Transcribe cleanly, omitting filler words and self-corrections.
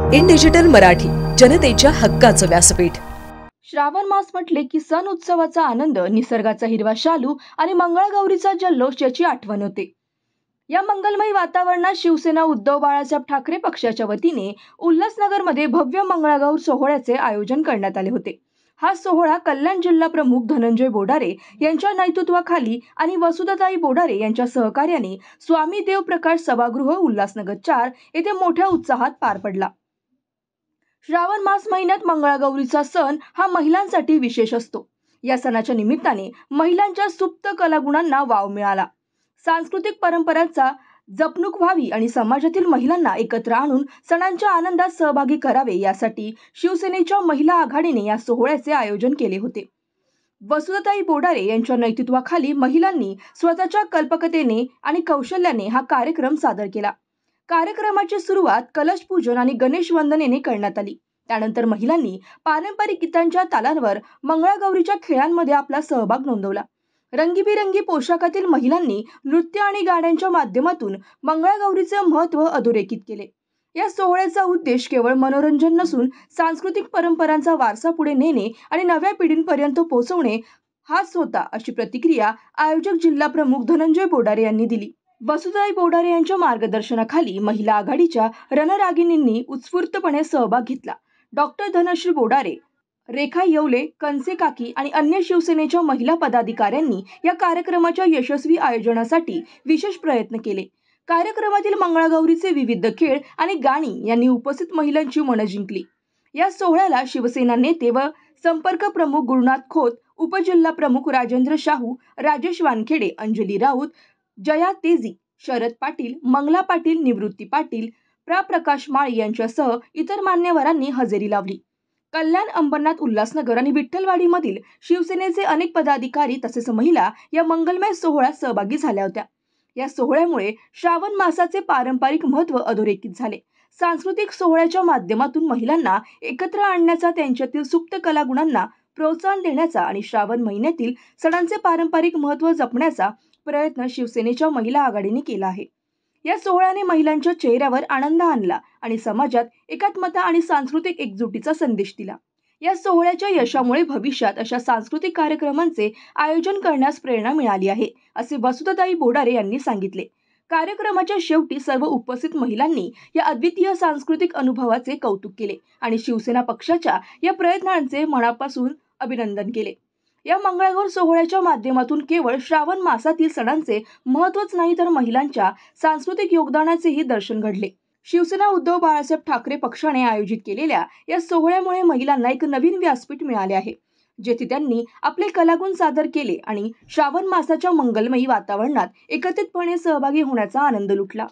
In digital Marathi, जनतेच्या हक्काचं व्यासपीठ। श्रावण मास म्हटले की सण उत्सवाचा आनंद, निसर्गाचा हिरवा शालू आणि मंगळगौरीचा जल्लोष याची आठवण होते। या मंगलमय वातावरणात शिवसेना उद्धव बाळासाहेब ठाकरे पक्षाच्या वतीने उल्हासनगरमध्ये भव्य मंगळागौर सोहळ्याचे आयोजन करण्यात आले होते। हा सोहळा कल्याण जिल्हा प्रमुख धनंजय बोडारे यांच्या नेतृत्वाखाली आणि वसुधाताई बोडारे यांच्या सहकार्याने स्वामी देवप्रकाश सभागृह उल्हासनगर 4 येथे मोठ्या उत्साहात पार पडला। श्रावण मास महिन्यात मंगळागौरीचा सण हा महिलांसाठी विशेष असतो। या सणाच्या निमित्ताने महिलांच्या सुप्त कलागुणांना वाव मिळाला। सांस्कृतिक परंपरांचा जपणूक व्हावी आणि समाजातील महिलांना एकत्र आणून सणांच्या आनंदात सहभागी करावे यासाठी शिवसेनेच्या महिला आघाडीने या सोहळ्याचे आयोजन केले होते। वसुधाताई बोडारे यांच्या नेतृत्वाखाली महिलांनी स्वतःच्या कल्पकतेने आणि कौशल्याने हा कार्यक्रम सादर केला। कार्यक्रमाची सुरुवात कलश पूजन आणि गणेश वंदनेने करण्यात आली। त्यानंतर महिलांनी पारंपरिक गीतांच्या तालांवर मंगळागौरीच्या खेळांमध्ये आपला सहभाग नोंदवला। रंगीबिरंगी पोशाखातील महिलांनी नृत्य आणि गाण्यांच्या माध्यमातून मंगळागौरीचे महत्त्व अधोरेखित केले। या सोहळ्याचा उद्देश केवळ मनोरंजन नसून सांस्कृतिक परंपरांचा वारसा पुढे नेणे आणि नव्या पिढींपर्यंत पोहोचवणे हाच होता, अशी प्रतिक्रिया आयोजक जिल्हा प्रमुख धनंजय बोडारे यांनी दिली। वसुधाताई बोडारे यांच्या मार्गदर्शनाखाली महिला आघाडीच्या रणरागिणींनी उत्स्फूर्तपणे सहभाग घेतला। डॉक्टर धनश्री बोडारे, रेखा येवले, कंसे काकी आणि अन्य शिवसेनेच्या महिला पदाधिकाऱ्यांनी या कार्यक्रमाच्या यशस्वी आयोजनासाठी विशेष प्रयत्न केले। कार्यक्रमातील मंगळागौरीचे विविध खेळ आणि गाणी यांनी उपस्थित महिलांची मनं जिंकली। या सोहळ्याला शिवसेना नेते व संपर्क प्रमुख गुरुनाथ खोत, उपजिल्हा प्रमुख राजेंद्र शाहू, राजेश वानखेडे, अंजली राऊत, जया तेजी, शरद पाटील, मंगला पाटील, निवृत्ती पाटील, प्रकाश माळी यांच्यासह इतर मान्यवरांनी हजेरी लावली। कल्याण, अंबरनाथ, उल्हासनगर आणि विठ्ठलवाडीमधील शिवसेनेचे अनेक पदाधिकारी तसेच महिला या मंगलमय सोहळ्यात सहभागी झाल्या होत्या। या सोहळ्यामुळे श्रावण मासाचे पारंपरिक महत्त्व अधोरेखित झाले। सांस्कृतिक सोहळ्याच्या माध्यमातून महिलांना एकत्र आणण्याचा, त्यांच्यातील सुप्त कलागुणांना प्रोत्साहन देण्याचा आणि श्रावण महिन्यातील सणांचे पारंपरिक महत्त्व जपण्याचा प्रयत्न शिवसेनेच्या महिला आघाडीने केला आहे। या सोहळ्याने महिलांच्या चेहऱ्यावर आनंद आणला आणि समाजात एकात्मता आणि सांस्कृतिक एकजुटीचा संदेश दिला। या सोहळ्याच्या यशामुळे भविष्यात अशा सांस्कृतिक कार्यक्रमांचे आयोजन करण्यास प्रेरणा मिळाली आहे, असे वसुधाताई बोडारे यांनी सांगितले। कार्यक्रमाच्या शेवटी सर्व उपस्थित महिलांनी या अद्वितीय सांस्कृतिक अनुभवाचे कौतुक केले आणि शिवसेना पक्षाच्या या प्रयत्नांचे मनापासून अभिनंदन केले। या मंगळागौर सोहळ्याच्या माध्यमातून केवळ श्रावण मासातील सणांचे महत्त्वच नाही तर महिलांच्या सांस्कृतिक योगदानाचेही दर्शन घडले। शिवसेना उद्धव बाळासाहेब ठाकरे पक्षाने आयोजित केलेल्या या सोहळ्यामुळे महिलांना एक नवीन व्यासपीठ मिळाले आहे, जेथे त्यांनी आपले कलागुण सादर केले आणि श्रावण मासाच्या मंगलमयी वातावरणात एकत्रितपणे सहभागी होण्याचा आनंद लुटला।